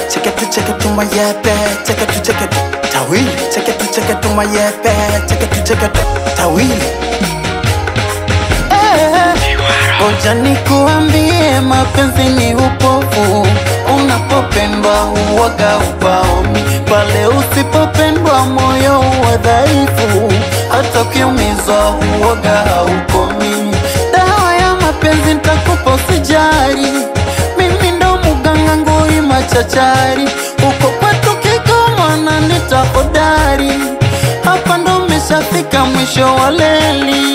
Check it to my yepe, check it tawili, check it to my yepe, check it tawili. Ngoja nikuambie mapenzi ni upofu, unapopendwa huwaga ubaoni, pale usipopendwa moyo huwa dhaifu, hata ukiumizwa huwaga haukomi. Dawa ya mapenzi nitakupa usijali, mimi ndo muganga ngui machachari, uko kwetu Kigoma na nitahodari, hapa ndo umeshafika mwisho wa leli.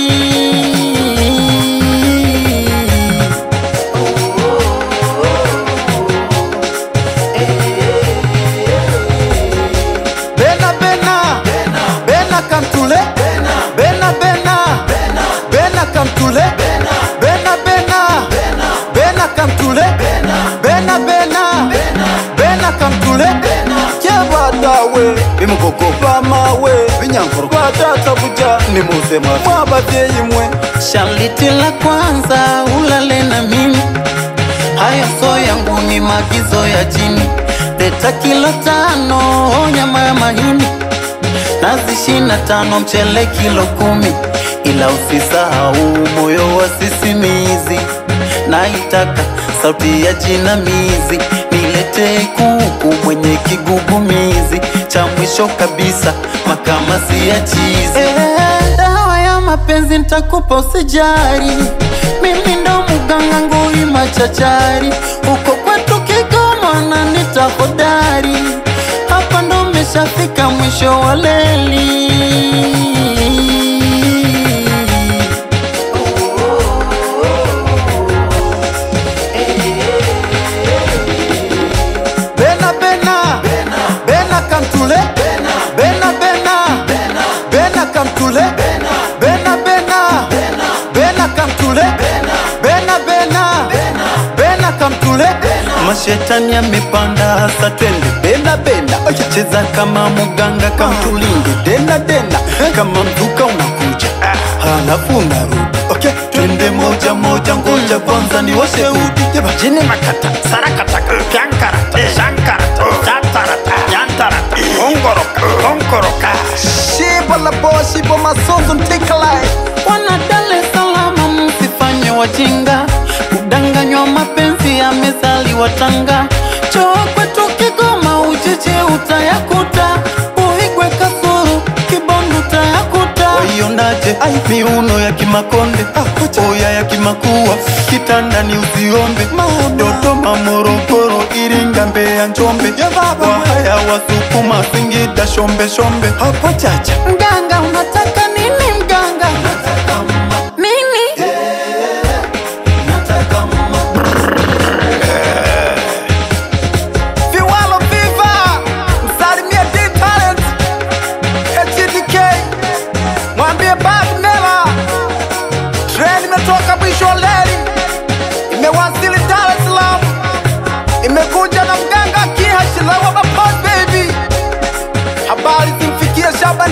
Imukoko bamawe binyankuru kwa data buja nimuzema mwabavyeyi mwe. Shaliti la kwanza ulale na mimi, haya so yangu ni magizo ya jini. Leta kilo 5 nyama ya mahini, nazi 25 mchele kilo 10, ila usisahau moyo wa sisimizi. Naitaka sauti ya jinamizi, nilete kuku mwenye kigugumizi, cha mwisho kabisa makamasi ya chizi. Dawa ya mapenzi nitakupa usijari, mimi ndo muganga ngui machachari, uko kwetu Kigoma na nitahodari, hapa ndo umeshafika mwisho wa leli. Mashetani yamepanda hasa twende bena bena, cheza kama muganga kamtulinge dena dena, kama mzuka unakuja halafu unarudi. Okay, twende moja moja, ngoja kwanza ni washe udi. Jini makata, sarakata, kyankarata, shankarata, tatarata, nyantarata, ongoroka shiba la bo, shiba masonzo ntikalai. Wana Dar es Salaam msifanye wajinga, kudanganywa mapenzi yamezaliwa Tanga. Choa kwetu Kigoma ujiji utayakuta, Uhigwe Kasulu Kibondo utayakuta. Waiondaje miuno ya Kimakonde, oya ya Kimakua, kitandani usiombe, Dodoma Morogoro Iringa Mbeya Njombe, Wahaya Wasukuma Singida shombe shombe. Hapo chacha mganga unataka nini mganga? Imewasili Dar es Salaam, imekuja na mganga Kiha Shilawa Baby. Habari zimfikia Shaban.